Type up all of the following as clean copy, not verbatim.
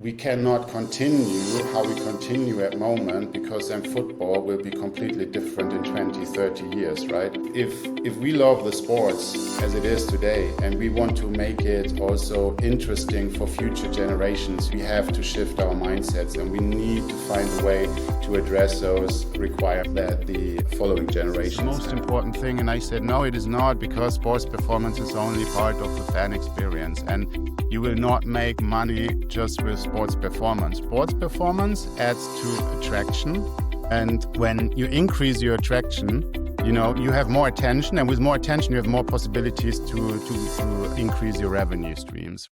We cannot continue how we continue at moment, because then football will be completely different in 20, 30 years, right? If we love the sports as it is today and we want to make it also interesting for future generations, we have to shift our mindsets, and we need to find a way to address those requirements that the following generations. The most important thing, and I said no, it is not, because sports performance is only part of the fan experience, and you will not make money just with sports performance. Sports performance adds to attraction, and when you increase your attraction, you have more attention, and with more attention, you have more possibilities to increase your revenue streams.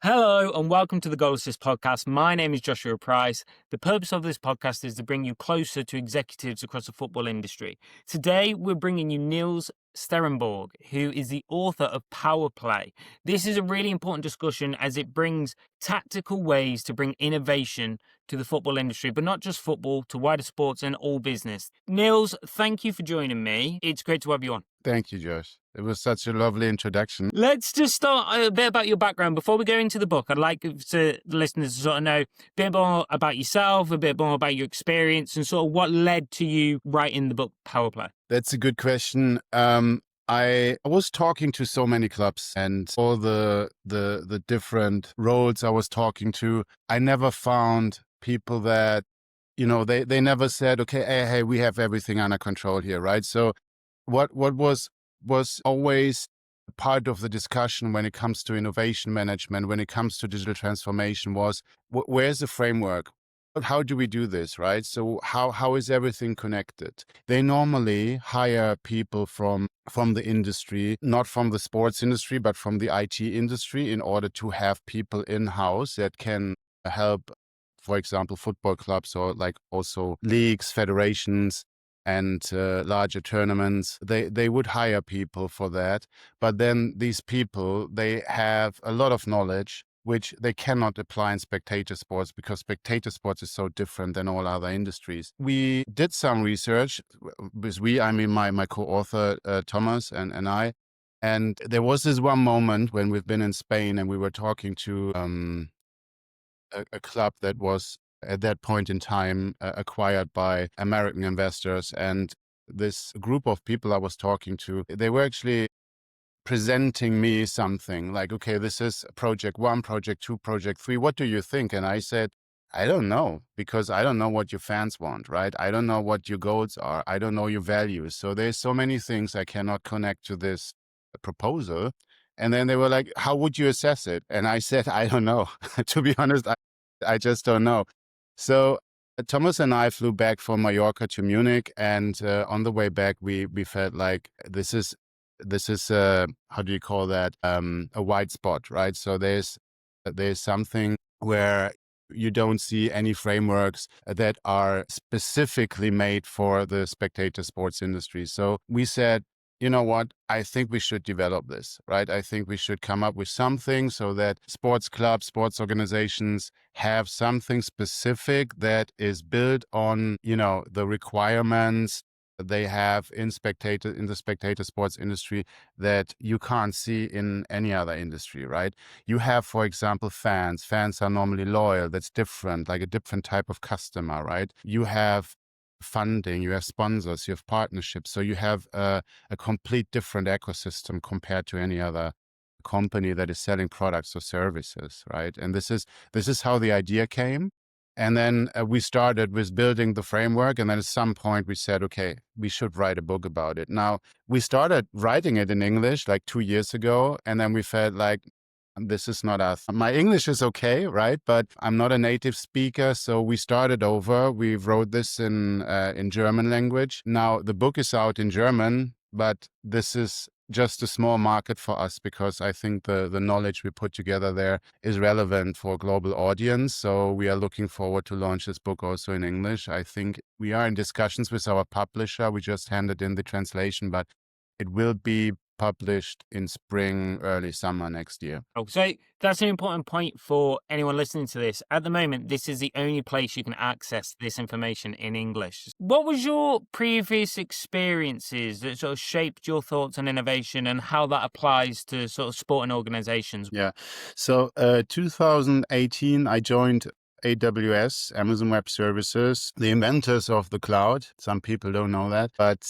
Hello and welcome to the Goal Assist podcast. My name is Joshua Price. The purpose of this podcast is to bring you closer to executives across the football industry. Today, we're bringing you Niels Sterenborg, who is the author of Power Play. This is a really important discussion as it brings tactical ways to bring innovation to the football industry, but not just football, to wider sports and all business. Niels, thank you for joining me. It's great to have you on. Thank you, Josh. It was such a lovely introduction. Let's just start a bit about your background. Before we go into the book, I'd like the listeners to sort of know a bit more about yourself, a bit more about your experience, and sort of what led to you writing the book Power Play. That's a good question. I was talking to so many clubs, and all the different roles I was talking to, I never found people that, they never said, okay, hey, we have everything under control here, right? So what was always part of the discussion when it comes to innovation management, when it comes to digital transformation, was where's the framework? How do we do this, right? So how is everything connected? They normally hire people from the industry, not from the sports industry, but from the IT industry, in order to have people in-house that can help, for example, football clubs, or like also leagues, federations, and larger tournaments. They would hire people for that. But then these people, they have a lot of knowledge which they cannot apply in spectator sports, because spectator sports is so different than all other industries. We did some research. With I mean my co-author, Thomas, and I. And there was this one moment when we've been in Spain, and we were talking to a club that was at that point in time acquired by American investors. And this group of people I was talking to, they were actually presenting me something like, okay, this is project 1, project 2, project 3. What do you think? And I said, I don't know, because I don't know what your fans want, right? I don't know what your goals are. I don't know your values. So there's so many things I cannot connect to this proposal. And then they were like, how would you assess it? And I said, I don't know. To be honest, I just don't know. So Thomas and I flew back from Mallorca to Munich, and on the way back, we felt like this is how do you call that? A white spot, right? So there's something where you don't see any frameworks that are specifically made for the spectator sports industry. So we said, you know what? I think we should develop this, right? I think we should come up with something so that sports clubs, sports organizations have something specific that is built on, the requirements they have in the spectator sports industry that you can't see in any other industry, right? You have, for example, fans. Fans are normally loyal. That's different, like a different type of customer, right? You have funding, you have sponsors, you have partnerships. So you have a complete different ecosystem compared to any other company that is selling products or services, right? And this is how the idea came. And then we started with building the framework. And then at some point we said, okay, we should write a book about it. Now, we started writing it in English like 2 years ago. And then we felt like, this is not us. My English is okay, right? But I'm not a native speaker. So we started over. We wrote this in German language. Now the book is out in German, but this is just a small market for us, because I think the knowledge we put together there is relevant for a global audience. So we are looking forward to launch this book also in English. I think we are in discussions with our publisher. We just handed in the translation, but it will be published in spring, early summer next year. So that's an important point for anyone listening to this. At the moment, this is the only place you can access this information in English. What was your previous experiences that sort of shaped your thoughts on innovation and how that applies to sort of sporting organizations? Yeah. So 2018, I joined AWS, Amazon Web Services, the inventors of the cloud. Some people don't know that, but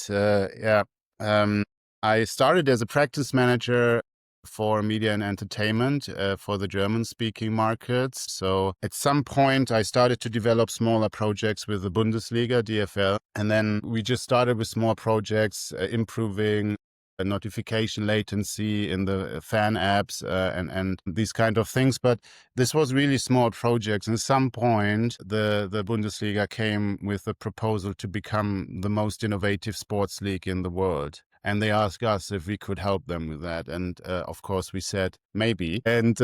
I started as a practice manager for media and entertainment for the German-speaking markets. So at some point, I started to develop smaller projects with the Bundesliga, DFL, and then we just started with small projects, improving notification latency in the fan apps and these kind of things. But this was really small projects. And at some point, the Bundesliga came with a proposal to become the most innovative sports league in the world. And they asked us if we could help them with that. And of course, we said maybe. And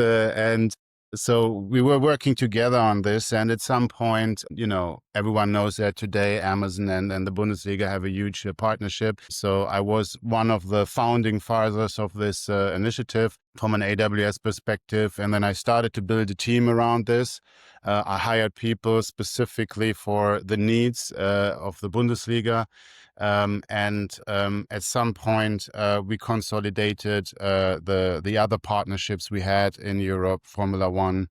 so we were working together on this. And at some point, everyone knows that today Amazon and the Bundesliga have a huge partnership. So I was one of the founding fathers of this initiative from an AWS perspective. And then I started to build a team around this. I hired people specifically for the needs of the Bundesliga. At some point, we consolidated the other partnerships we had in Europe, Formula One,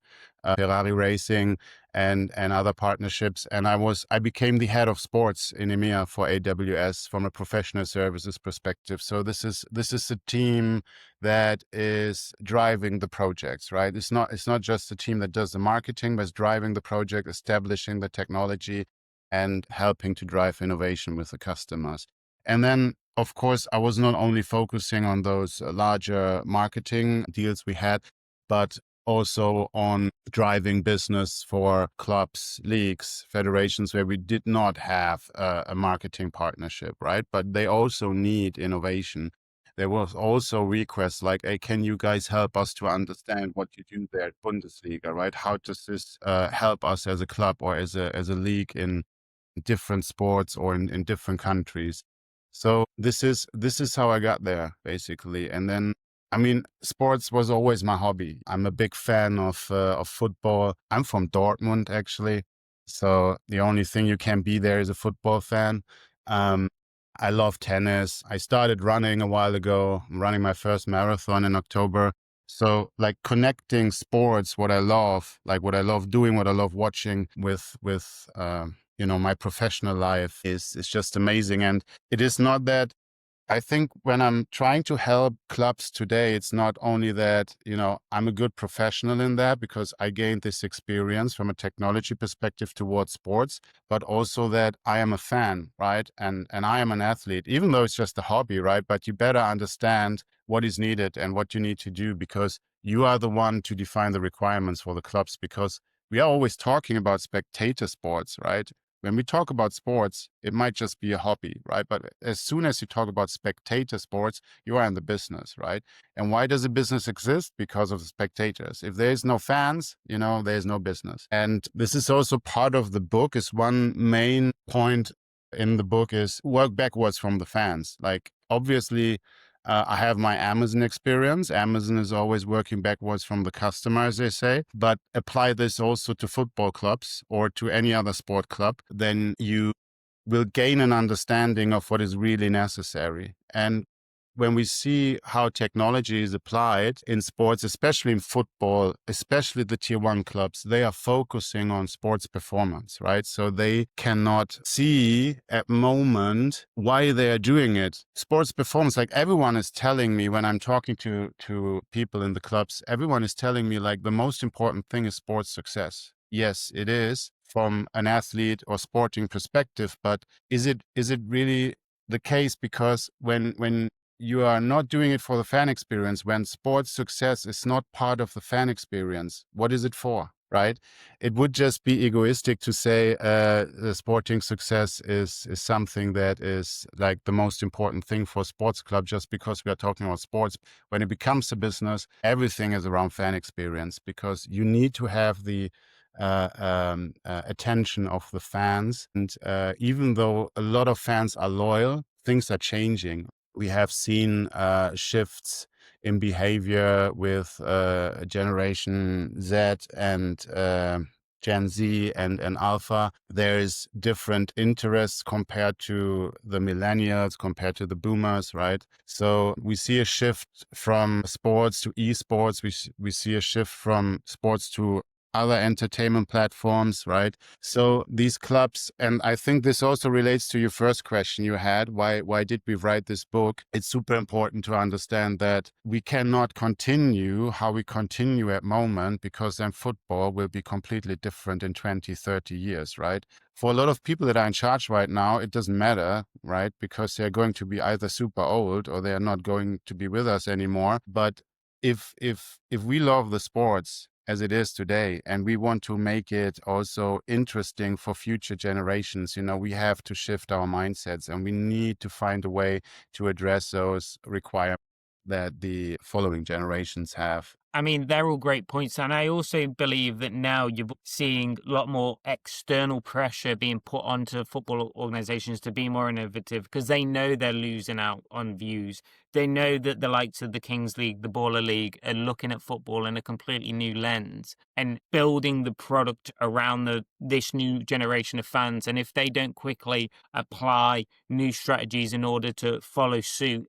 Ferrari Racing, and other partnerships. And I became the head of sports in EMEA for AWS from a professional services perspective. So this is a team that is driving the projects, right? It's not just a team that does the marketing, but it's driving the project, establishing the technology, and helping to drive innovation with the customers. And then, of course, I was not only focusing on those larger marketing deals we had, but also on driving business for clubs, leagues, federations where we did not have a marketing partnership, right? But they also need innovation. There was also requests like, hey, can you guys help us to understand what you do there at Bundesliga, right? How does this help us as a club or as a league in different sports or in different countries? So this is how I got there, basically. And then, I mean, sports was always my hobby. I'm a big fan of football. I'm from Dortmund, actually. So the only thing you can be there is a football fan. I love tennis. I started running a while ago. I'm running my first marathon in October. So like connecting sports, what I love doing, what I love watching with my professional life is just amazing. And it is not that, I think when I'm trying to help clubs today, it's not only that, I'm a good professional in that because I gained this experience from a technology perspective towards sports, but also that I am a fan, right? And I am an athlete, even though it's just a hobby, right? But you better understand what is needed and what you need to do because you are the one to define the requirements for the clubs, because we are always talking about spectator sports, right? When we talk about sports, it might just be a hobby, right? But as soon as you talk about spectator sports, you are in the business, right? And why does a business exist? Because of the spectators. If there's no fans, there's no business. And this is also part of the book. Is one main point in the book is work backwards from the fans. Like, obviously, I have my Amazon experience. Amazon is always working backwards from the customer, as they say, but apply this also to football clubs or to any other sport club, then you will gain an understanding of what is really necessary. And when we see how technology is applied in sports, especially in football, especially the tier one clubs, they are focusing on sports performance, right? So they cannot see at moment why they are doing it. Sports performance, like everyone is telling me when I'm talking to people in the clubs, everyone is telling me like the most important thing is sports success. Yes, it is from an athlete or sporting perspective, but is it really the case? Because when you are not doing it for the fan experience, when sports success is not part of the fan experience, what is it for, right? It would just be egoistic to say the sporting success is something that is like the most important thing for a sports club just because we are talking about sports. When it becomes a business, everything is around fan experience because you need to have the attention of the fans. And even though a lot of fans are loyal, things are changing. We have seen shifts in behavior with Generation Z and Gen Z and Alpha. There is different interests compared to the millennials, compared to the boomers, right? So we see a shift from sports to esports. We see a shift from sports to other entertainment platforms, right? So these clubs, and I think this also relates to your first question you had, why did we write this book? It's super important to understand that we cannot continue how we continue at moment, because then football will be completely different in 20, 30 years, right? For a lot of people that are in charge right now, it doesn't matter, right? Because they're going to be either super old or they're not going to be with us anymore. But if we love the sports as it is today, and we want to make it also interesting for future generations, we have to shift our mindsets, and we need to find a way to address those requirements that the following generations have. I mean, they're all great points. And I also believe that now you're seeing a lot more external pressure being put onto football organizations to be more innovative, because they know they're losing out on views. They know that the likes of the Kings League, the Baller League are looking at football in a completely new lens and building the product around this new generation of fans. And if they don't quickly apply new strategies in order to follow suit,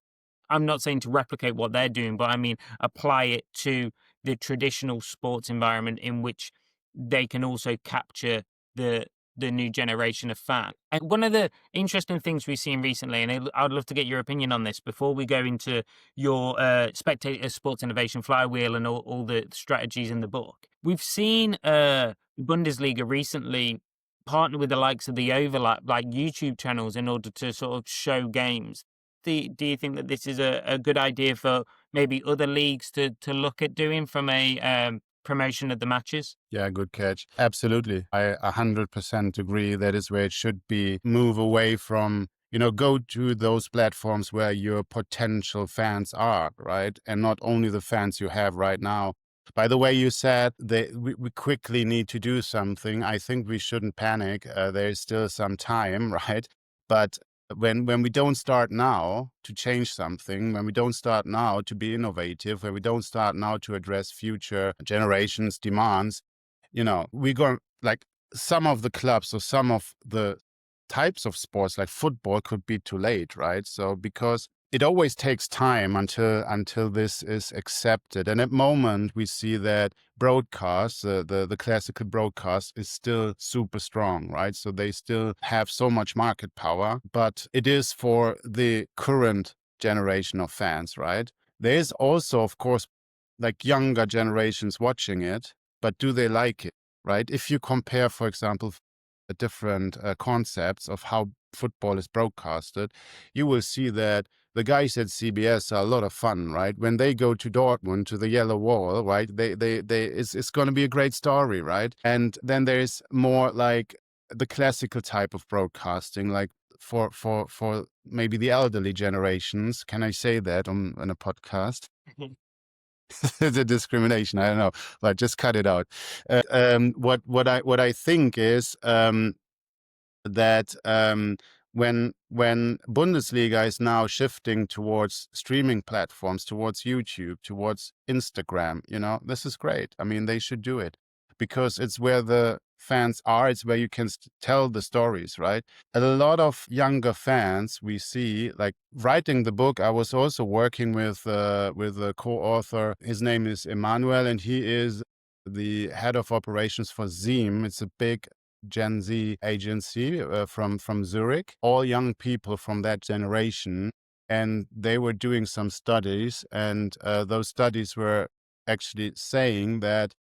I'm not saying to replicate what they're doing, but I mean apply it to the traditional sports environment in which they can also capture the new generation of fan. And one of the interesting things we've seen recently, and I'd love to get your opinion on this before we go into your spectator sports innovation flywheel and all the strategies in the book. We've seen Bundesliga recently partner with the likes of the Overlap, like YouTube channels, in order to sort of show games. Do you think that this is a good idea for maybe other leagues to look at doing from a promotion of the matches? Yeah, good catch. Absolutely. I 100% agree. That is where it should be. Move away from, go to those platforms where your potential fans are, right? And not only the fans you have right now. By the way, you said that we quickly need to do something. I think we shouldn't panic. There's still some time, right? But when we don't start now to change something, when we don't start now to be innovative, when we don't start now to address future generations' demands, we're going, like, some of the clubs or some of the types of sports like football could be too late, right? So because it always takes time until this is accepted. And at moment we see that broadcast, the classical broadcast is still super strong, right? So they still have so much market power, but it is for the current generation of fans, right? There is also, of course, like younger generations watching it, but do they like it, right? If you compare, for example, the different concepts of how football is broadcasted, you will see that the guys at CBS are a lot of fun, right? When they go to Dortmund, to the Yellow Wall, right? It's going to be a great story, right? And then there's more like the classical type of broadcasting, like for maybe the elderly generations. Can I say that on a podcast? The discrimination. I don't know, but just cut it out. What I think is that when Bundesliga is now shifting towards streaming platforms, towards YouTube, towards Instagram, this is great. I mean, they should do it because it's where the fans are. It's where you can tell the stories, right? A lot of younger fans we see, like writing the book. I was also working with a co-author. His name is Emmanuel, and he is the head of operations for Zeem. It's a big Gen Z agency from Zurich, all young people from that generation. And they were doing some studies, and those studies were actually saying that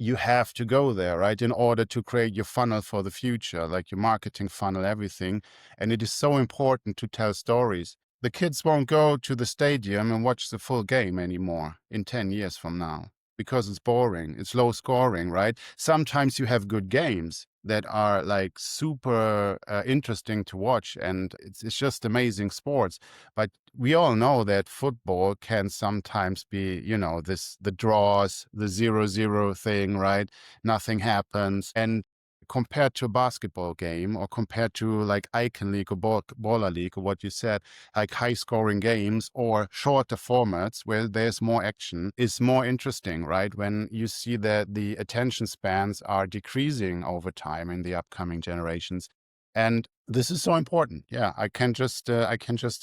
you have to go there, right, in order to create your funnel for the future, like your marketing funnel, everything. And it is so important to tell stories. The kids won't go to the stadium and watch the full game anymore in 10 years from now because it's boring. It's low scoring, right? Sometimes you have good games that are like super interesting to watch, and it's just amazing sports. But we all know that football can sometimes be, the draws, the 0-0 thing, right? Nothing happens. And compared to a basketball game or compared to like Icon League or Baller League or what you said, like high scoring games or shorter formats where there's more action is more interesting, right? When you see that the attention spans are decreasing over time in the upcoming generations. And this is so important. Yeah, I can just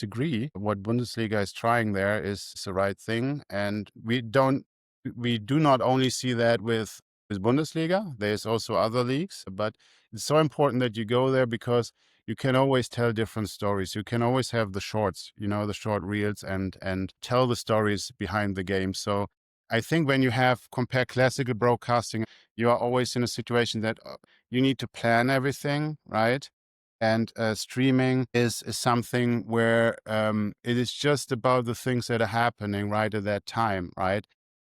agree. What Bundesliga is trying there is the right thing, and we do not only see that with Bundesliga. There's also other leagues, but it's so important that you go there because you can always tell different stories. You can always have the shorts, the short reels, and tell the stories behind the game. So I think when you have compare classical broadcasting, you are always in a situation that you need to plan everything, right? And streaming is something where it is just about the things that are happening right at that time, right?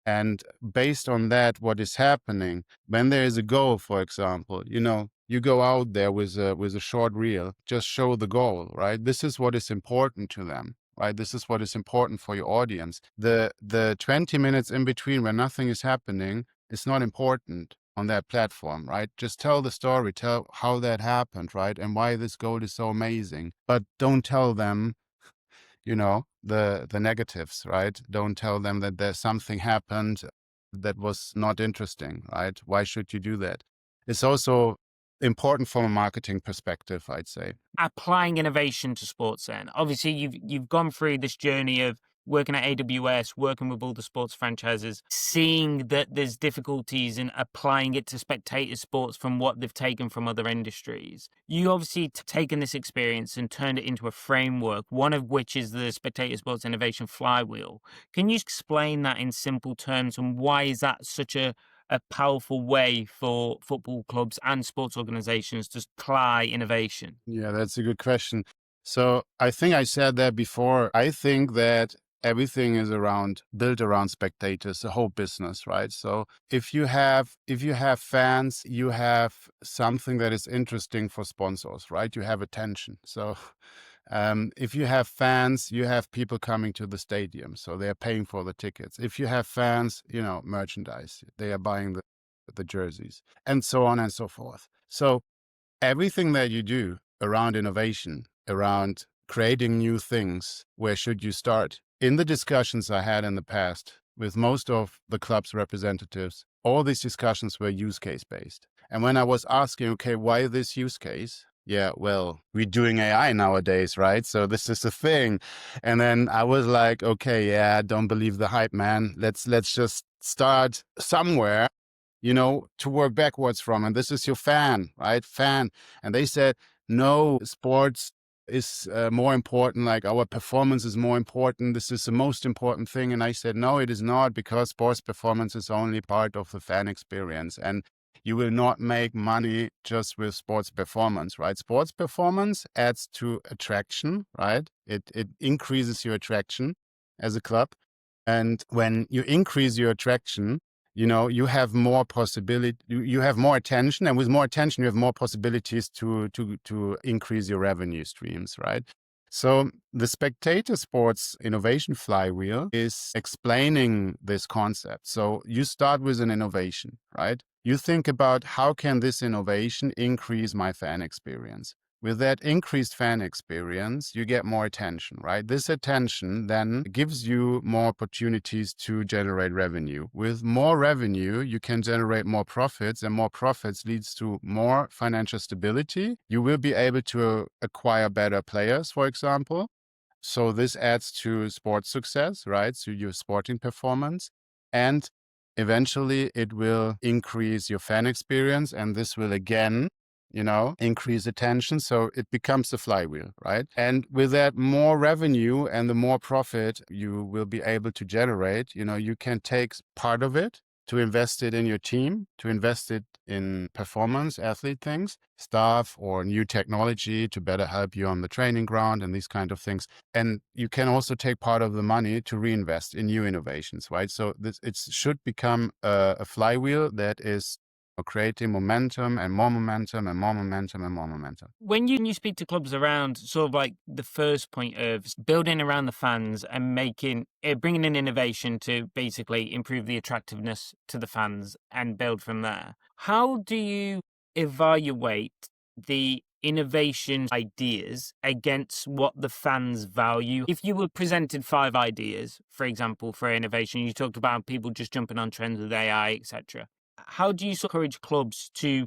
And based on that, what is happening when there is a goal, for example, you go out there with a short reel, just show the goal, right? This is what is important to them, right? This is what is important for your audience. The 20 minutes in between where nothing is happening is not important on that platform, right? Just tell the story, tell how that happened, right? And why this goal is so amazing. But don't tell them the negatives, right? Don't tell them that there's something happened that was not interesting, right? Why should you do that? It's also important from a marketing perspective, I'd say. Applying innovation to sports then. Obviously, you've gone through this journey of working at AWS, working with all the sports franchises, seeing that there's difficulties in applying it to spectator sports from what they've taken from other industries. You obviously taken this experience and turned it into a framework, one of which is the spectator sports innovation flywheel. Can you explain that in simple terms, and why is that such a powerful way for football clubs and sports organizations to apply innovation? Yeah, that's a good question. So I think I said that before. I think that everything is built around spectators, the whole business, right? So if you have fans, you have something that is interesting for sponsors, right? You have attention. So if you have fans, you have people coming to the stadium, so they're paying for the tickets. If you have fans, merchandise, they are buying the jerseys, and so on and so forth. So everything that you do around innovation, around creating new things, where should you start? In the discussions I had in the past with most of the club's representatives, all these discussions were use case based. And when I was asking, okay, why this use case? Yeah, well, we're doing AI nowadays, right? So this is the thing. And then I was like, okay, yeah, don't believe the hype, man. Let's just start somewhere, to work backwards from. And this is your fan, right? Fan. And they said, no, sports is more important. Like our performance is more important. This is the most important thing. And I said, no, it is not, because sports performance is only part of the fan experience. And you will not make money just with sports performance, right? Sports performance adds to attraction, right? It increases your attraction as a club. And when you increase your attraction, you have more possibility, you have more attention, and with more attention, you have more possibilities to increase your revenue streams, right? So the spectator sports innovation flywheel is explaining this concept. So you start with an innovation, right? You think about, how can this innovation increase my fan experience? With that increased fan experience, you get more attention, right? This attention then gives you more opportunities to generate revenue. With more revenue, you can generate more profits, and more profits leads to more financial stability. You will be able to acquire better players, for example. So this adds to sports success, right? So your sporting performance. And eventually it will increase your fan experience, and this will again increase attention. So it becomes a flywheel, right? And with that more revenue and the more profit you will be able to generate, you can take part of it to invest it in your team, to invest it in performance, athlete things, staff, or new technology to better help you on the training ground and these kind of things. And you can also take part of the money to reinvest in new innovations, right? So it should become a flywheel that is creating momentum and more momentum and more momentum and more momentum. When you speak to clubs around sort of like the first point of building around the fans and bringing in innovation to basically improve the attractiveness to the fans and build from there, how do you evaluate the innovation ideas against what the fans value? If you were presented 5 ideas, for example, for innovation, you talked about people just jumping on trends with AI, etc. How do you encourage clubs to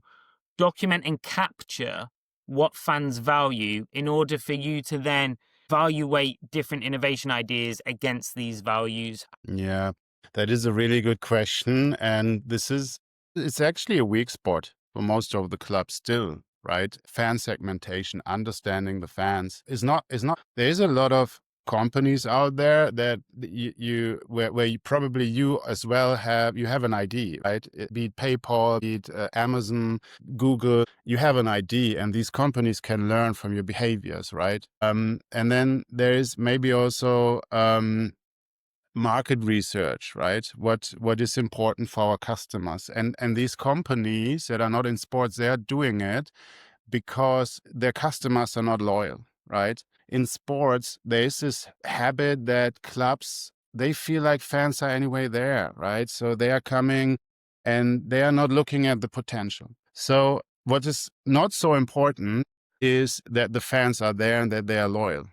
document and capture what fans value in order for you to then evaluate different innovation ideas against these values? Yeah, that is a really good question. And it's actually a weak spot for most of the clubs still, right? Fan segmentation, understanding the fans there is a lot of companies out there that where you probably you as well have an ID, right? Be it PayPal, be it Amazon, Google, you have an ID, and these companies can learn from your behaviors, right? And then there is maybe also market research, right? What is important for our customers, and these companies that are not in sports, they are doing it because their customers are not loyal, right? In sports, there is this habit that clubs, they feel like fans are anyway there, right? So they are coming and they are not looking at the potential. So what is not so important is that the fans are there and that they are loyal.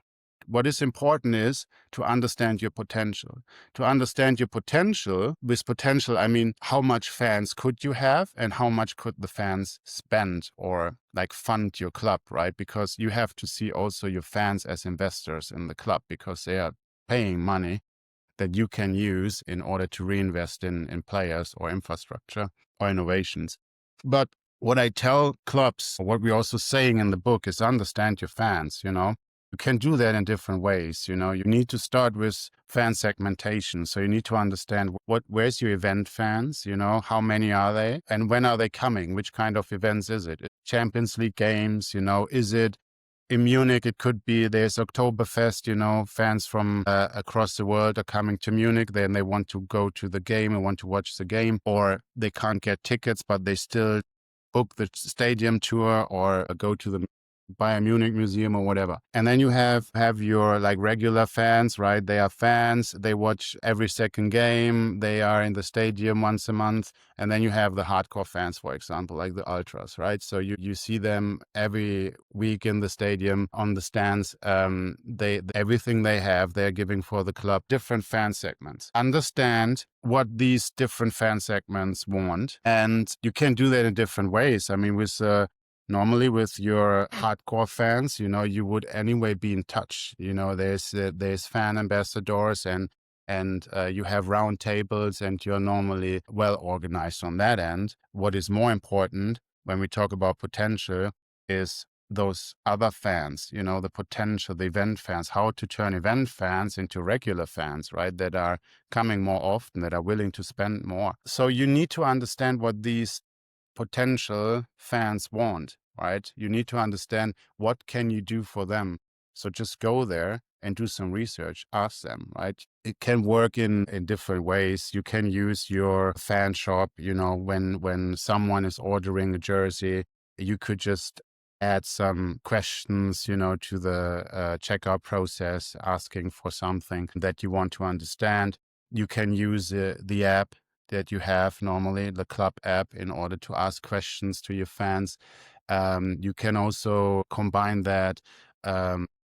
What is important is to understand your potential. To understand your potential, with potential, I mean, how much fans could you have and how much could the fans spend or like fund your club, right? Because you have to see also your fans as investors in the club because they are paying money that you can use in order to reinvest in players or infrastructure or innovations. But what I tell clubs, what we're also saying in the book is understand your fans, you know. You can do that in different ways. You know, you need to start with fan segmentation. So you need to understand where's your event fans, you know, how many are they and when are they coming? Which kind of events is it? Champions League games, you know, is it in Munich? It could be there's Oktoberfest, you know, fans from across the world are coming to Munich. Then they want to go to the game and want to watch the game, or they can't get tickets, but they still book the stadium tour or go to the Bayern Munich Museum or whatever. And then you have your like regular fans, right? They are fans. They watch every second game. They are in the stadium once a month. And then you have the hardcore fans, for example, like the ultras, right? So you see them every week in the stadium on the stands. Everything they have, they're giving for the club. Different fan segments. Understand what these different fan segments want, and you can do that in different ways. I mean, normally with your hardcore fans, you know, you would anyway be in touch. You know, there's fan ambassadors and you have round tables, and you're normally well organized on that end. What is more important when we talk about potential is those other fans, you know, the potential, the event fans, how to turn event fans into regular fans, right? That are coming more often, that are willing to spend more. So you need to understand what these potential fans want, right? You need to understand what can you do for them. So just go there and do some research, ask them, right? It can work in different ways. You can use your fan shop, you know, when someone is ordering a jersey, you could just add some questions, you know, to the checkout process, asking for something that you want to understand. You can use the app that you have normally, the club app, in order to ask questions to your fans. You can also combine that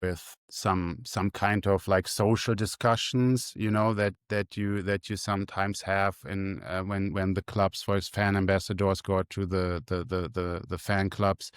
with some kind of like social discussions, you know, that you sometimes have in when the clubs, for fan ambassadors, go to the fan clubs.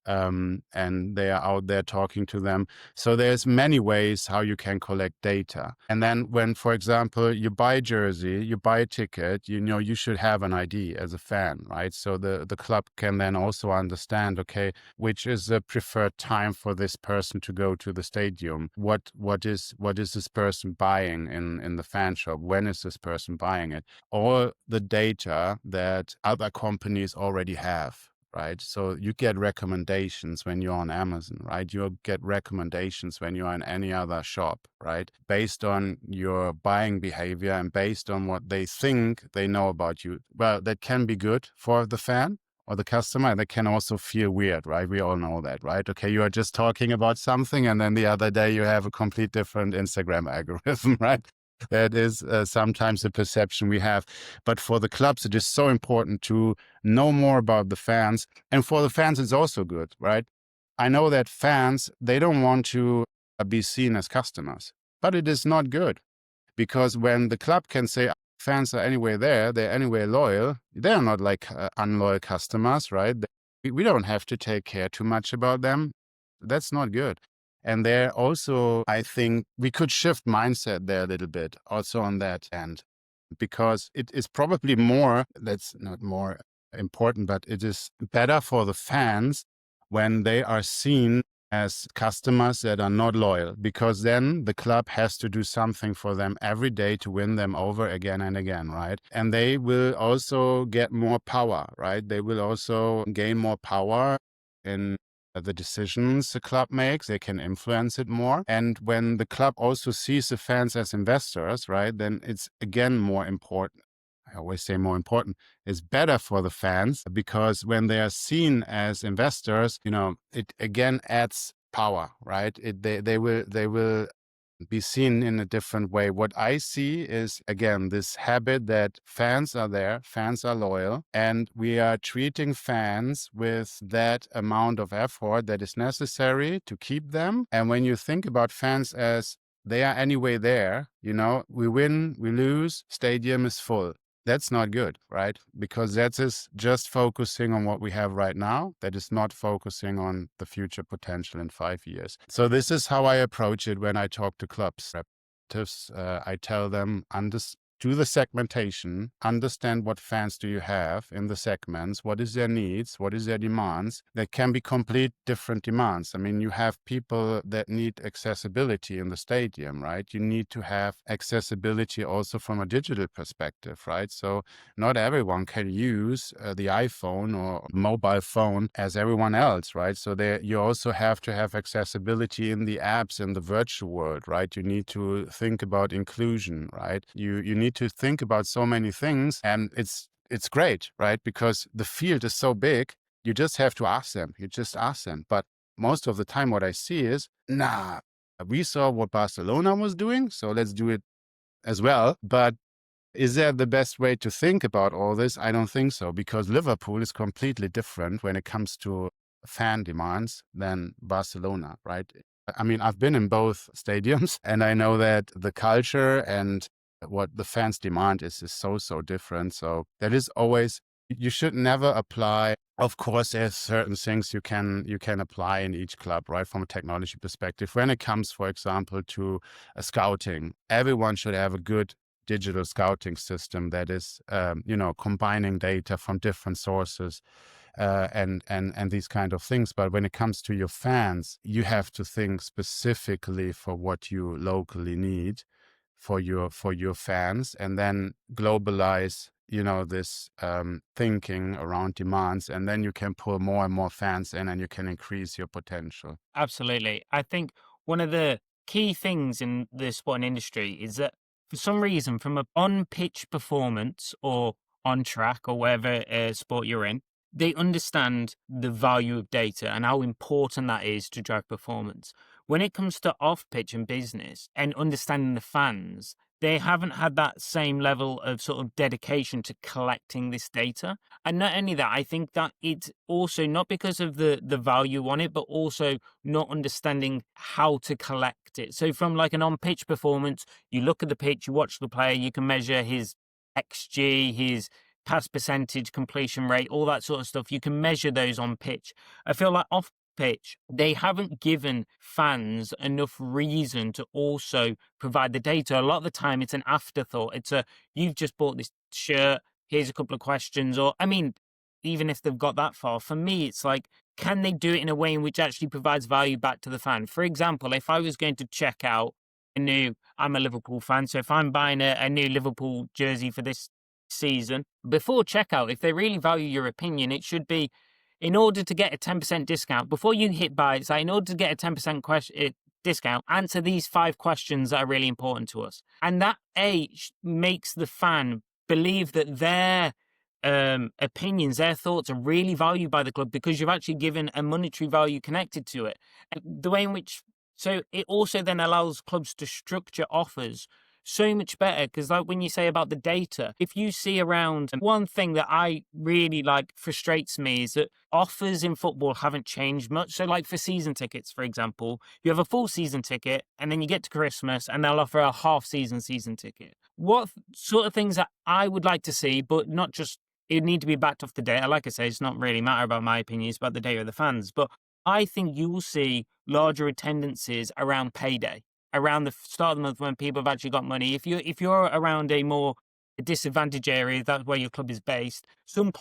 And they are out there talking to them. So there's many ways how you can collect data. And then when, for example, you buy a jersey, you buy a ticket, you know, you should have an ID as a fan, right? So the club can then also understand, okay, which is the preferred time for this person to go to the stadium? What is this person buying in the fan shop? When is this person buying it? All the data that other companies already have. Right. So you get recommendations when you're on Amazon, right? You'll get recommendations when you're in any other shop, right? Based on your buying behavior and based on what they think they know about you. Well, that can be good for the fan or the customer. That can also feel weird, right? We all know that, right? Okay, you are just talking about something and then the other day you have a complete different Instagram algorithm, right? That is sometimes the perception we have. But for the clubs, it is so important to know more about the fans. And for the fans, it's also good, right? I know that fans, they don't want to be seen as customers, but it is not good, because when the club can say fans are anyway there, they're anyway loyal, they're not like unloyal customers, right? We don't have to take care too much about them. That's not good. And there also, I think we could shift mindset there a little bit also on that end, because it is probably more, that's not more important, but it is better for the fans when they are seen as customers that are not loyal, because then the club has to do something for them every day to win them over again and again, right? And they will also get more power, right? They will also gain more power in the decisions the club makes. They can influence it more. And when the club also sees the fans as investors, right, then it's again more important. I always say more important is better for the fans, because when they are seen as investors, it again adds power, right? They will be seen in a different way. What I see is, again, this habit that fans are there, fans are loyal, and we are treating fans with that amount of effort that is necessary to keep them. And when you think about fans as they are anyway there, we win, we lose, stadium is full. That's not good, right? Because that is just focusing on what we have right now. That is not focusing on the future potential in 5 years. So this is how I approach it when I talk to clubs representatives. I tell them, do the segmentation, understand what fans do you have in the segments, what is their needs, what is their demands. There can be complete different demands. I mean, you have people that need accessibility in the stadium, right? You need to have accessibility also from a digital perspective, right? So not everyone can use the iPhone or mobile phone as everyone else, right? So you also have to have accessibility in the apps in the virtual world, right? You need to think about inclusion, right? You need to think about so many things, and it's great, right? Because the field is so big, you just have to ask them. You just ask them. But most of the time what I see is, we saw what Barcelona was doing, so let's do it as well. But is that the best way to think about all this? I don't think so, because Liverpool is completely different when it comes to fan demands than Barcelona, right? I mean, I've been in both stadiums, and I know that the culture and what the fans demand is so different. So that is always, you should never apply. Of course, there's certain things you can apply in each club, right? From a technology perspective. When it comes, for example, to scouting, everyone should have a good digital scouting system that is, combining data from different sources, and these kind of things. But when it comes to your fans, you have to think specifically for what you locally need for your fans, and then globalize, this thinking around demands, and then you can pull more and more fans in, and you can increase your potential. Absolutely. I think one of the key things in the sporting industry is that for some reason, from a on-pitch performance or on track or whatever sport you're in, they understand the value of data and how important that is to drive performance. When it comes to off-pitch and business and understanding the fans, they haven't had that same level of sort of dedication to collecting this data. And not only that, I think that it's also not because of the value on it, but also not understanding how to collect it. So from like an on-pitch performance, you look at the pitch, you watch the player, you can measure his XG, his pass percentage, completion rate, all that sort of stuff. You can measure those on pitch. I feel like off pitch, they haven't given fans enough reason to also provide the data. A lot of the time it's an afterthought. It's you've just bought this shirt, here's a couple of questions. Or, I mean, even if they've got that far, for me, it's like, can they do it in a way in which actually provides value back to the fan? For example, if I was going to check out I'm a Liverpool fan, so if I'm buying a new Liverpool jersey for this season, before checkout, if they really value your opinion, it should be, in order to get a 10% discount, before you hit buy, it's like, in order to get a 10% discount, answer these 5 questions that are really important to us. And that makes the fan believe that their opinions, their thoughts are really valued by the club, because you've actually given a monetary value connected to it. And the way in which, so it also then allows clubs to structure offers so much better. Because like when you say about the data, if you see around, one thing that I really like frustrates me is that offers in football haven't changed much. So like for season tickets, for example, you have a full season ticket and then you get to Christmas and they'll offer a half season ticket. What sort of things that I would like to see, but not just, it need to be backed off the data. Like I say, it's not really matter about my opinion, it's about the data of the fans. But I think you will see larger attendances around payday, around the start of the month when people have actually got money. If you're around a more disadvantaged area, that's where your club is based. Some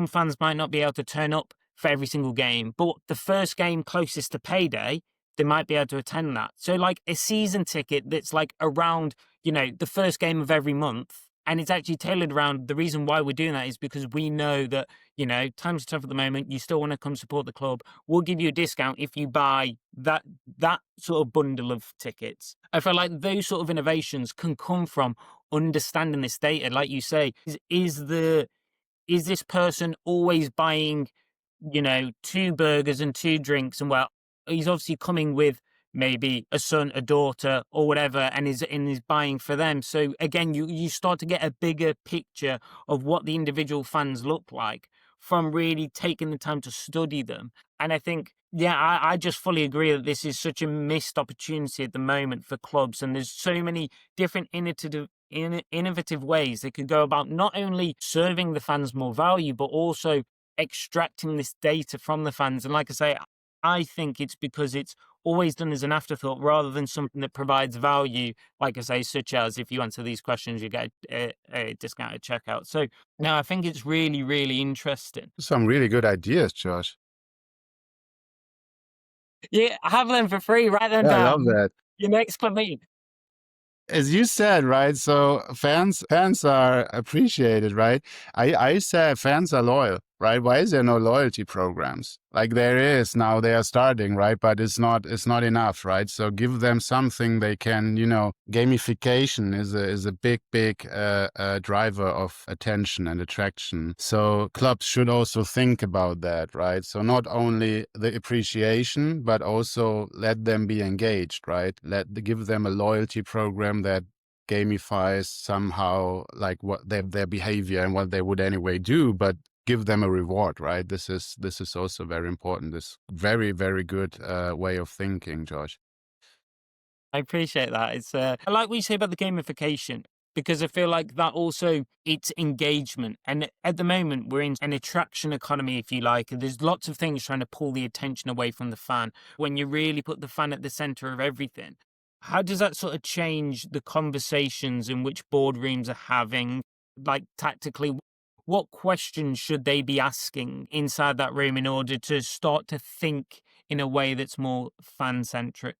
fans might not be able to turn up for every single game, but the first game closest to payday, they might be able to attend that. So like a season ticket that's like around, the first game of every month. And it's actually tailored around, the reason why we're doing that is because we know that, times are tough at the moment. You still want to come support the club. We'll give you a discount if you buy that sort of bundle of tickets. I feel like those sort of innovations can come from understanding this data. Like you say, is this person always buying, two burgers and two drinks? And well, he's obviously coming with maybe a son, a daughter, or whatever, and is buying for them. So again, you start to get a bigger picture of what the individual fans look like from really taking the time to study them. And I think, yeah, I just fully agree that this is such a missed opportunity at the moment for clubs. And there's so many different innovative ways they could go about not only serving the fans more value, but also extracting this data from the fans. And like I say, I think it's because it's always done as an afterthought rather than something that provides value, like I say, such as if you answer these questions, you get a discounted checkout. So no, I think it's really, really interesting. Some really good ideas, Josh. Yeah, have them for free, write them Yeah, I love down. that. Your next club meeting. As you said, right? So fans are appreciated, right? I said fans are loyal, right? Why is there no loyalty programs? Like there is now, they are starting, right? But it's not enough, right? So give them something they can, gamification is a big driver of attention and attraction. So clubs should also think about that, right? So not only the appreciation, but also let them be engaged, right? Give them a loyalty program that gamifies somehow like what their behavior and what they would anyway do, but give them a reward, right? This is also very important. This very, very good way of thinking, Josh. I appreciate that. It's I like what you say about the gamification, because I feel like that also, it's engagement. And at the moment we're in an attraction economy, if you like, and there's lots of things trying to pull the attention away from the fan. When you really put the fan at the center of everything, how does that sort of change the conversations in which boardrooms are having, like tactically? What questions should they be asking inside that room in order to start to think in a way that's more fan centric?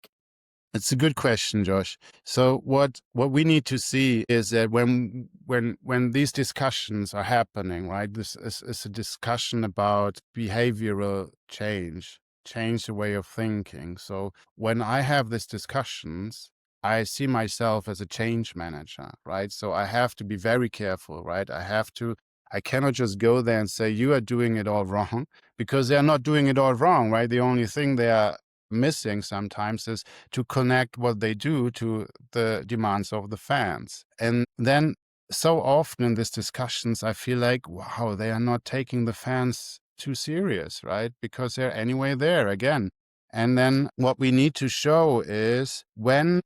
It's a good question, Josh. So what we need to see is that when these discussions are happening, right? This is a discussion about behavioral change the way of thinking. So when I have these discussions, I see myself as a change manager, right? So I have to be very careful, right? I cannot just go there and say, you are doing it all wrong, because they are not doing it all wrong, right? The only thing they are missing sometimes is to connect what they do to the demands of the fans. And then so often in these discussions, I feel like, wow, they are not taking the fans too serious, right? Because they're anyway there again. And then what we need to show is when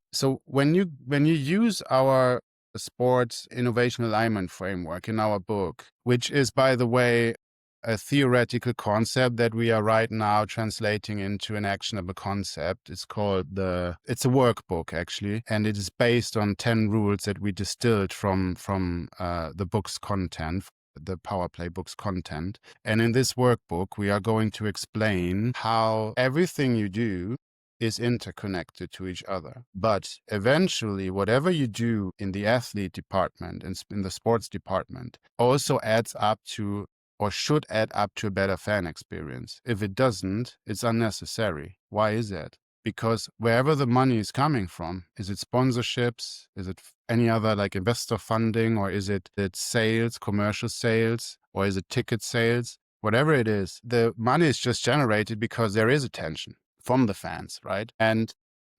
you use our sports innovation alignment framework in our book, which is, by the way, a theoretical concept that we are right now translating into an actionable concept. It's a workbook actually, and it is based on 10 rules that we distilled from the book's content, the Power Play book's content. And in this workbook, we are going to explain how everything you do is interconnected to each other. But eventually, whatever you do in the athlete department and in the sports department also adds up to, or should add up to, a better fan experience. If it doesn't, it's unnecessary. Why is that? Because wherever the money is coming from, is it sponsorships? Is it any other like investor funding? Or is it sales, commercial sales? Or is it ticket sales? Whatever it is, the money is just generated because there is attention from the fans, right? And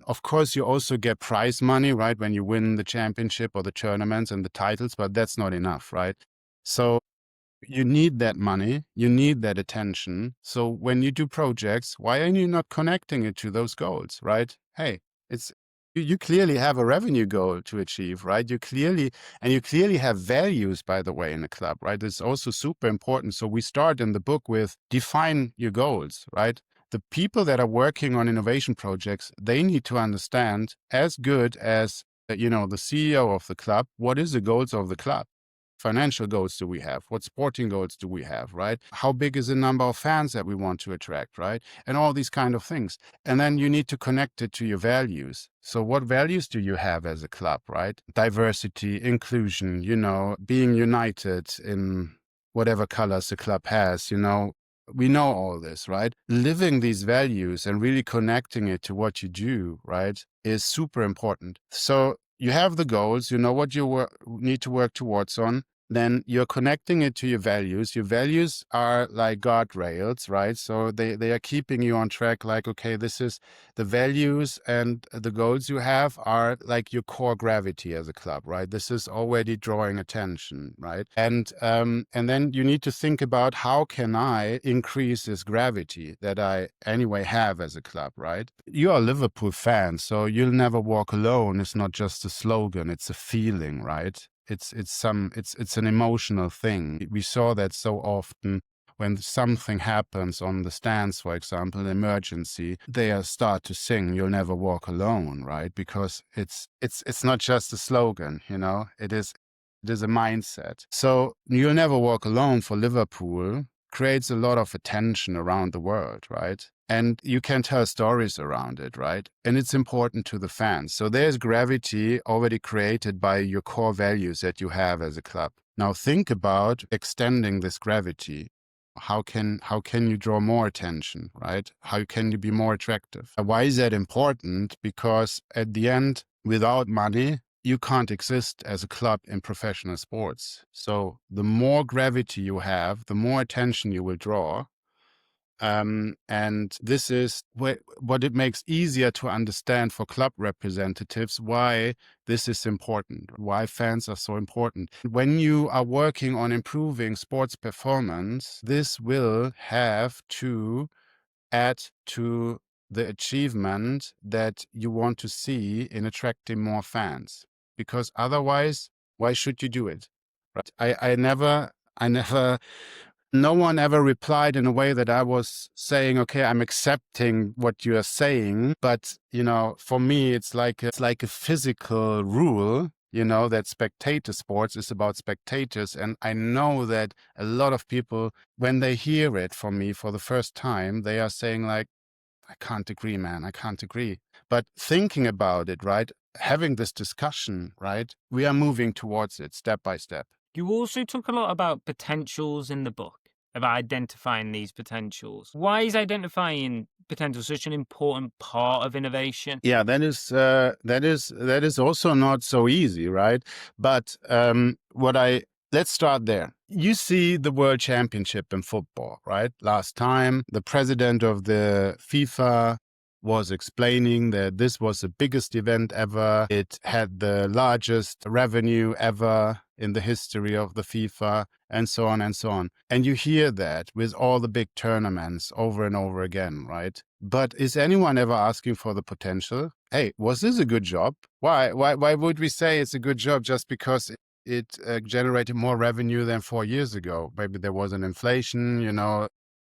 Of course, you also get prize money, right, when you win the championship or the tournaments and the titles, but that's not enough, right? So you need that money, you need that attention. So when you do projects, why are you not connecting it to those goals, right? Hey, it's you clearly have a revenue goal to achieve, right? You clearly have values, by the way, in a club, right? It's also super important. So we start in the book with define your goals, right? The people that are working on innovation projects, they need to understand as good as the CEO of the club, what is the goals of the club? Financial goals do we have? What sporting goals do we have, right? How big is the number of fans that we want to attract, right? And all these kind of things. And then you need to connect it to your values. So what values do you have as a club, right? Diversity, inclusion, being united in whatever colors the club has, we know all this, right? Living these values and really connecting it to what you do, right, is super important. So you have the goals, you know what you need to work towards on. Then you're connecting it to your values. Your values are like guardrails, right? So they are keeping you on track. Like, okay, this is the values and the goals you have are like your core gravity as a club, right? This is already drawing attention, right? And then you need to think about how can I increase this gravity that I anyway have as a club, right? You are a Liverpool fan, so you'll never walk alone. It's not just a slogan; it's a feeling, right? It's an emotional thing. We saw that so often when something happens on the stands, for example, an emergency, they start to sing "You'll Never Walk Alone," right? Because it's not just a slogan, it is a mindset. So "You'll Never Walk Alone" for Liverpool creates a lot of attention around the world, right? And you can tell stories around it, right? And it's important to the fans. So there's gravity already created by your core values that you have as a club. Now think about extending this gravity. How can you draw more attention, right? How can you be more attractive? Why is that important? Because at the end, without money, you can't exist as a club in professional sports. So the more gravity you have, the more attention you will draw. And this is what it makes easier to understand for club representatives why this is important, why fans are so important. When you are working on improving sports performance, this will have to add to the achievement that you want to see in attracting more fans. Because otherwise, why should you do it? Right? I never no one ever replied in a way that I was saying, okay, I'm accepting what you are saying. But, for me, it's like a physical rule, that spectator sports is about spectators. And I know that a lot of people, when they hear it from me for the first time, they are saying like, I can't agree, man. I can't agree. But thinking about it, right? Having this discussion, right? We are moving towards it step by step. You also talk a lot about potentials in the book, about identifying these potentials. Why is identifying potential such an important part of innovation? Yeah, that is also not so easy, right? But let's start there. You see the World Championship in football, right? Last time, the president of the FIFA was explaining that this was the biggest event ever. It had the largest revenue ever in the history of the FIFA, and so on and so on. And you hear that with all the big tournaments over and over again, right? But is anyone ever asking for the potential? Hey, was this a good job? Why would we say it's a good job just because it generated more revenue than 4 years ago? Maybe there was an inflation,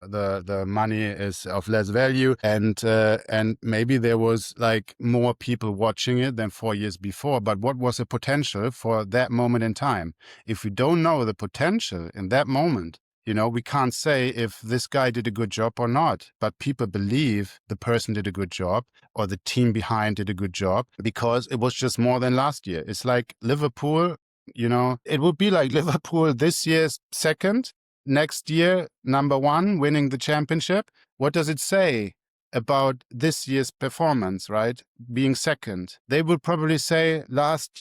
the money is of less value, and maybe there was like more people watching it than 4 years before. But what was the potential for that moment in time? If we don't know the potential in that moment, we can't say if this guy did a good job or not, but people believe the person did a good job or the team behind did a good job because it was just more than last year. It's like Liverpool, it would be like Liverpool this year's second, next year, number one, winning the championship. What does it say about this year's performance, right? Being second. They would probably say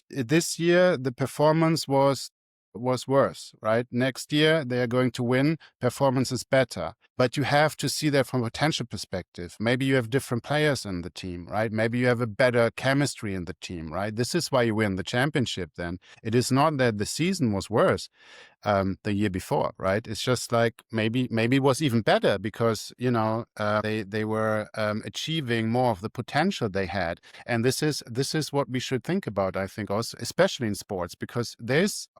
this year, the performance was was worse, right? Next year, they are going to win. Performance is better. But you have to see that from a potential perspective. Maybe you have different players in the team, right? Maybe you have a better chemistry in the team, right? This is why you win the championship then. It is not that the season was worse the year before, right? It's just like maybe it was even better because they were achieving more of the potential they had, and this is what we should think about. I think also, especially in sports, because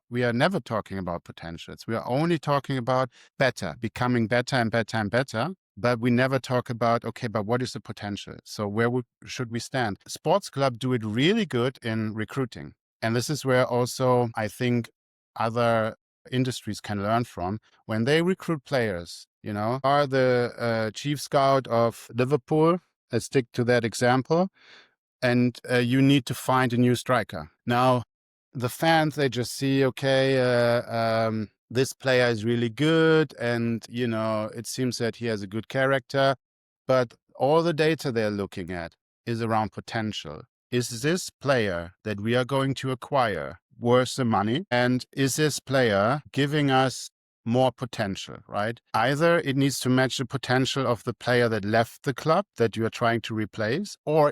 we are never talking about potentials. We are only talking about better, becoming better and better and better. But we never talk about, okay, but what is the potential? So where should we stand? Sports club do it really good in recruiting. And this is where also I think other industries can learn from. When they recruit players, are the chief scout of Liverpool, let's stick to that example, and you need to find a new striker. Now, the fans, they just see, okay, this player is really good, and, it seems that he has a good character, but all the data they're looking at is around potential. Is this player that we are going to acquire worth the money? And is this player giving us more potential, right? Either it needs to match the potential of the player that left the club that you are trying to replace, or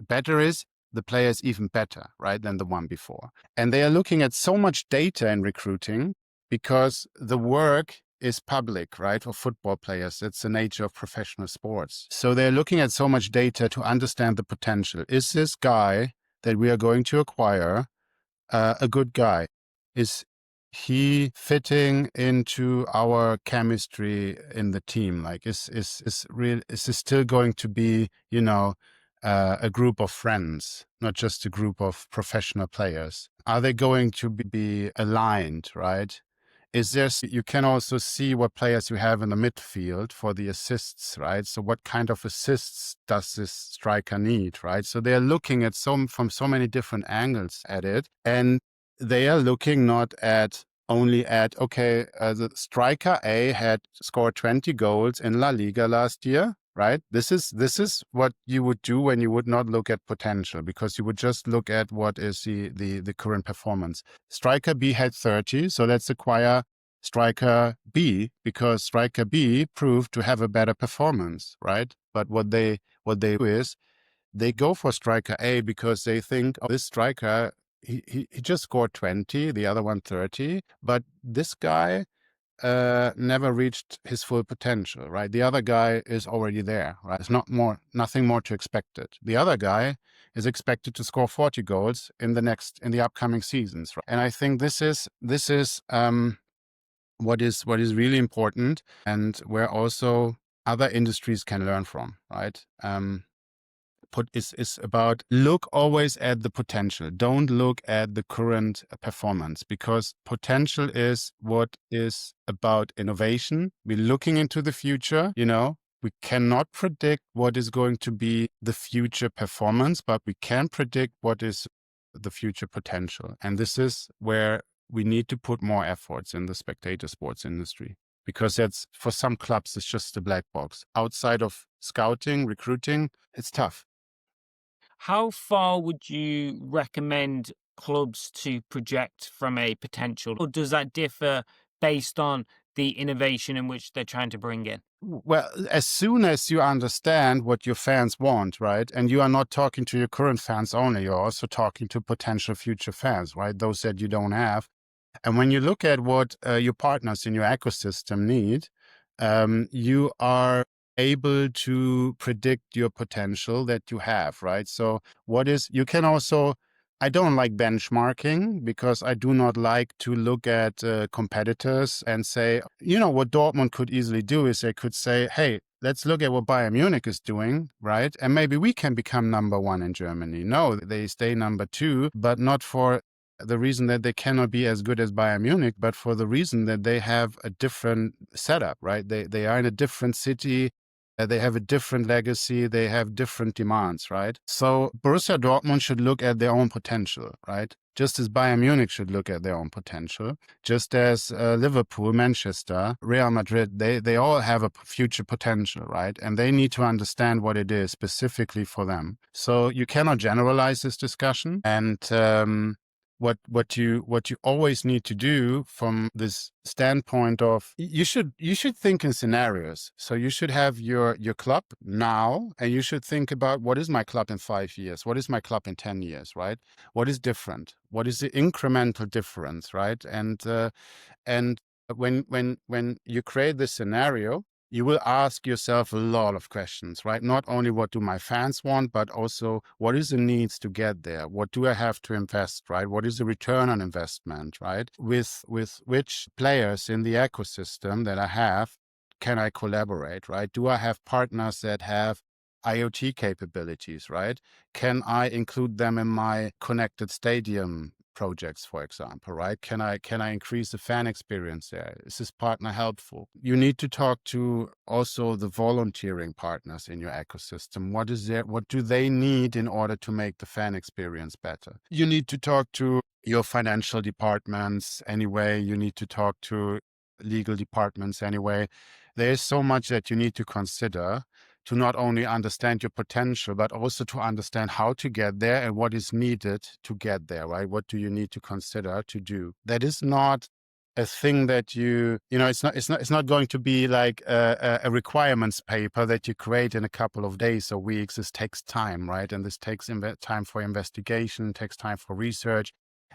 better is the player is even better, right, than the one before. And they are looking at so much data in recruiting because the work is public, right, for football players. It's the nature of professional sports. So they're looking at so much data to understand the potential. Is this guy that we are going to acquire a good guy? Is he fitting into our chemistry in the team? Like, is this still going to be, a group of friends, not just a group of professional players? Are they going to be aligned, right? You can also see what players you have in the midfield for the assists, right? So what kind of assists does this striker need, right? So they're looking at from so many different angles at it. And they are looking not only at, okay, the striker A had scored 20 goals in La Liga last year, right? This is what you would do when you would not look at potential, because you would just look at what is the current performance. Striker B had 30, so let's acquire striker B because striker B proved to have a better performance, right? But what they do is they go for striker A because they think, oh, this striker, he just scored 20, the other one 30, but this guy never reached his full potential, right? The other guy is already there, right? It's nothing more to expect it. The other guy is expected to score 40 goals in the upcoming seasons, right? And I think this is what is really important, and where also other industries can learn from, right? Is about look always at the potential. Don't look at the current performance, because potential is what is about innovation. We're looking into the future, we cannot predict what is going to be the future performance, but we can predict what is the future potential. And this is where we need to put more efforts in the spectator sports industry, because that's, for some clubs, it's just a black box. Outside of scouting, recruiting, it's tough. How far would you recommend clubs to project from a potential, or does that differ based on the innovation in which they're trying to bring in? Well, as soon as you understand what your fans want, right? And you are not talking to your current fans only, you're also talking to potential future fans, right? Those that you don't have. And when you look at what your partners in your ecosystem need, you are able to predict your potential that you have, right? So you can also, I don't like benchmarking, because I do not like to look at competitors and say, what Dortmund could easily do is they could say, hey, let's look at what Bayern Munich is doing, right? And maybe we can become number one in Germany. No, they stay number two, but not for the reason that they cannot be as good as Bayern Munich, but for the reason that they have a different setup, right? They are in a different city. They have a different legacy. They have different demands, right? So Borussia Dortmund should look at their own potential, right? Just as Bayern Munich should look at their own potential, just as Liverpool, Manchester, Real Madrid, they all have a future potential, right? And they need to understand what it is specifically for them. So you cannot generalize this discussion. And what you always need to do from this standpoint of you should think in scenarios. So you should have your club now, and you should think about, what is my club in 5 years? What is my club in 10 years, right? What is different? What is the incremental difference, right? And when you create this scenario, you will ask yourself a lot of questions, right? Not only what do my fans want, but also what is the needs to get there? What do I have to invest, right? What is the return on investment, right? With which players in the ecosystem that I have can I collaborate, right? Do I have partners that have IoT capabilities, right? Can I include them in my connected stadium projects, for example, right? Can I increase the fan experience there? Is this partner helpful? You need to talk to also the volunteering partners in your ecosystem. What do they need in order to make the fan experience better? You need to talk to your financial departments anyway. You need to talk to legal departments anyway. There is so much that you need to consider to not only understand your potential, but also to understand how to get there and what is needed to get there, right? What do you need to consider to do? That is not a thing that it's not going to be like a requirements paper that you create in a couple of days or weeks. This takes time, right? And this takes time for investigation, takes time for research.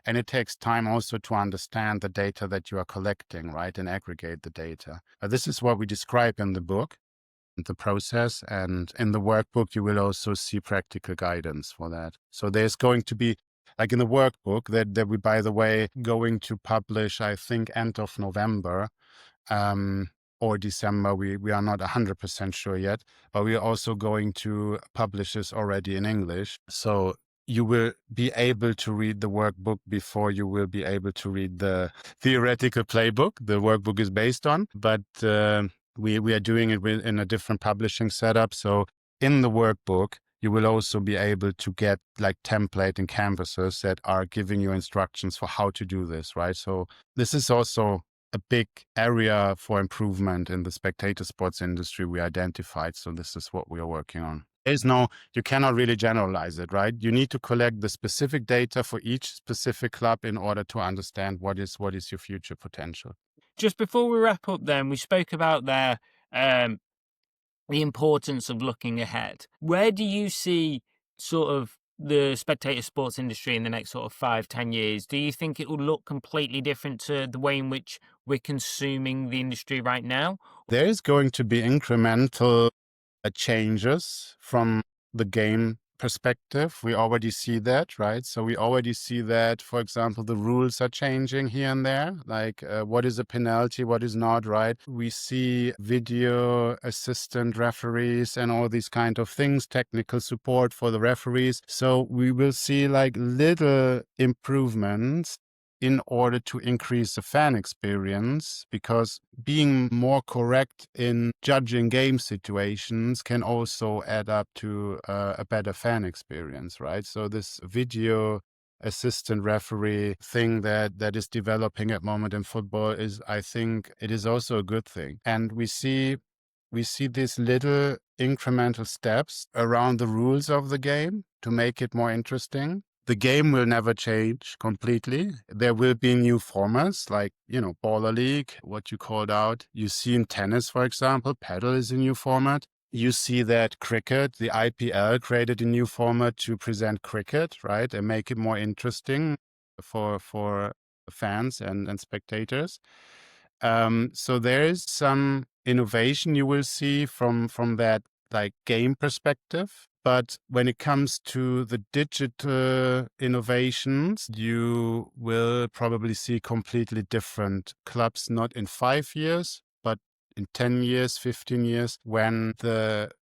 And it takes time also to understand the data that you are collecting, right? And aggregate the data. This is what we describe in the book, the process, and in the workbook you will also see practical guidance for that. So there's going to be, like in the workbook that we, by the way, going to publish, I think end of November or December. We are not 100% sure yet, but we are also going to publish this already in English. So you will be able to read the workbook before you will be able to read the theoretical playbook the workbook is based on. But we are doing it in a different publishing setup. So in the workbook, you will also be able to get like template and canvases that are giving you instructions for how to do this, right? So this is also a big area for improvement in the spectator sports industry we identified. So this is what we are working on. You cannot really generalize it, right? You need to collect the specific data for each specific club in order to understand what is your future potential. Just before we wrap up, then, we spoke about there the importance of looking ahead. Where do you see sort of the spectator sports industry in the next sort of 5-10 years? Do you think it will look completely different to the way in which we're consuming the industry right now? There is going to be incremental changes from the game perspective. We already see that, right? So we already see that, for example, the rules are changing here and there, like what is a penalty, what is not, right? We see video assistant referees and all these kind of things, technical support for the referees. So we will see like little improvements in order to increase the fan experience, because being more correct in judging game situations can also add up to a better fan experience, right? So this video assistant referee thing that is developing at moment in football is, I think it is also a good thing. And we see these little incremental steps around the rules of the game to make it more interesting. The game will never change completely. There will be new formats like, baller league, what you called out. You see in tennis, for example, paddle is a new format. You see that cricket, the IPL created a new format to present cricket, right? And make it more interesting for fans and spectators. So there is some innovation you will see from that like game perspective. But when it comes to the digital innovations, you will probably see completely different clubs, not in 5 years, but in 10 years, 15 years, when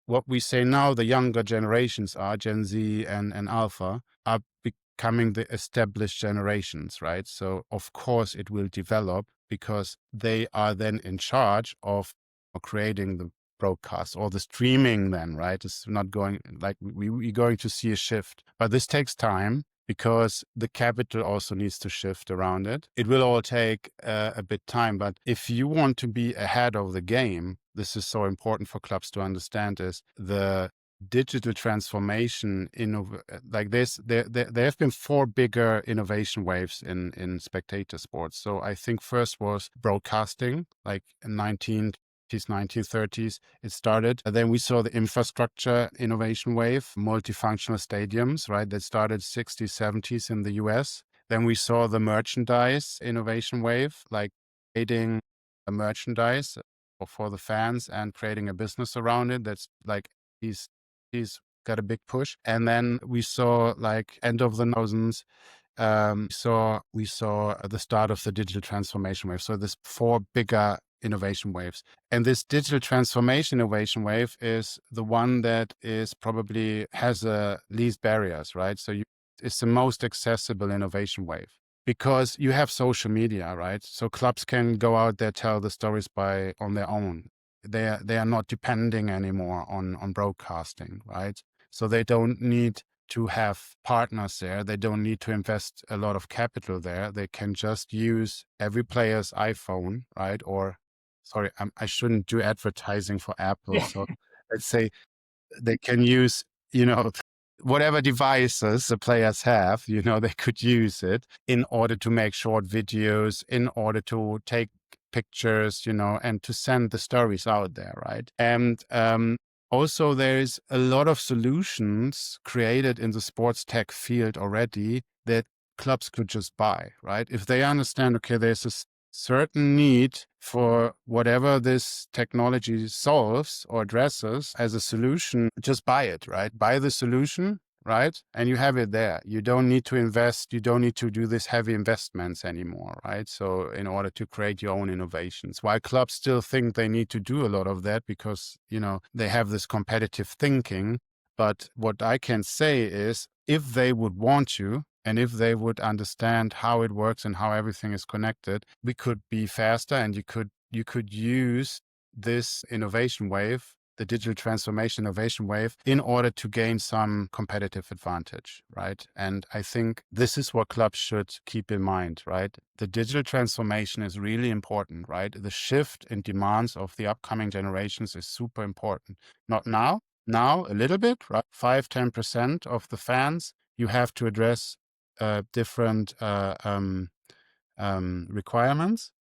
what we say now, the younger generations are Gen Z and Alpha, are becoming the established generations, right? So of course it will develop because they are then in charge of creating the broadcast or the streaming then, right? It's not going like we're going to see a shift, but this takes time because the capital also needs to shift around it. It will all take a bit time, but if you want to be ahead of the game, this is so important for clubs to understand, is the digital transformation like this, there have been four bigger innovation waves in spectator sports. So I think first was broadcasting, like in 1930s it started. And then we saw the infrastructure innovation wave, multifunctional stadiums, right, that started 60s 70s in the US. Then we saw the merchandise innovation wave, like creating a merchandise for the fans and creating a business around it. That's like he's got a big push. And then we saw like end of the thousands, we saw the start of the digital transformation wave. So this four bigger innovation waves. And this digital transformation innovation wave is the one that is probably has the least barriers, right? So it's the most accessible innovation wave because you have social media, right? So clubs can go out there, tell the stories on their own. They are not depending anymore on broadcasting, right? So they don't need to have partners there. They don't need to invest a lot of capital there. They can just use every player's iPhone, right? Or sorry, I shouldn't do advertising for Apple. Yeah. So let's say they can use, you know, whatever devices the players have, they could use it in order to make short videos, in order to take pictures, and to send the stories out there, right? And also, there's a lot of solutions created in the sports tech field already that clubs could just buy, right? If they understand, okay, there's a certain need for whatever this technology solves or addresses as a solution, just buy it, right? Buy the solution, right? And you have it there. You don't need to invest. You don't need to do this heavy investments anymore, right? So in order to create your own innovations, while clubs still think they need to do a lot of that because, they have this competitive thinking. But what I can say is if they would want to, and if they would understand how it works and how everything is connected, we could be faster and you could use this innovation wave, the digital transformation innovation wave, in order to gain some competitive advantage, right? And I think this is what clubs should keep in mind, right? The digital transformation is really important, right? The shift in demands of the upcoming generations is super important. Not now, a little bit, right? 5-10% of the fans, you have to address different requirements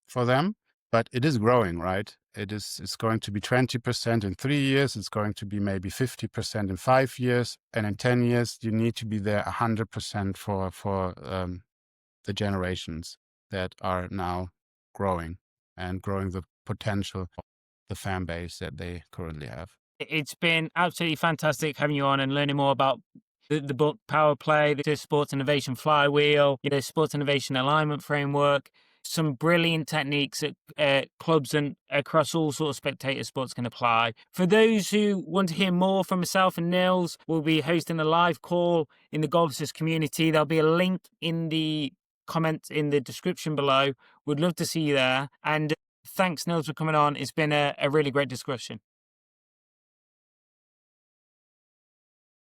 for them, but it is growing, right? It's going to be 20% in 3 years. It's going to be maybe 50% in 5 years, and in 10 years, you need to be there 100% for the generations that are now growing and growing the potential of the fan base that they currently have. It's been absolutely fantastic having you on and learning more about the book Power Play, the Sports Innovation Flywheel, Sports Innovation Alignment Framework, some brilliant techniques that clubs and across all sorts of spectator sports can apply. For those who want to hear more from myself and Nils, we'll be hosting a live call in the Goal Assist community. There'll be a link in the comments in the description below. We'd love to see you there. And thanks, Nils, for coming on. It's been a really great discussion.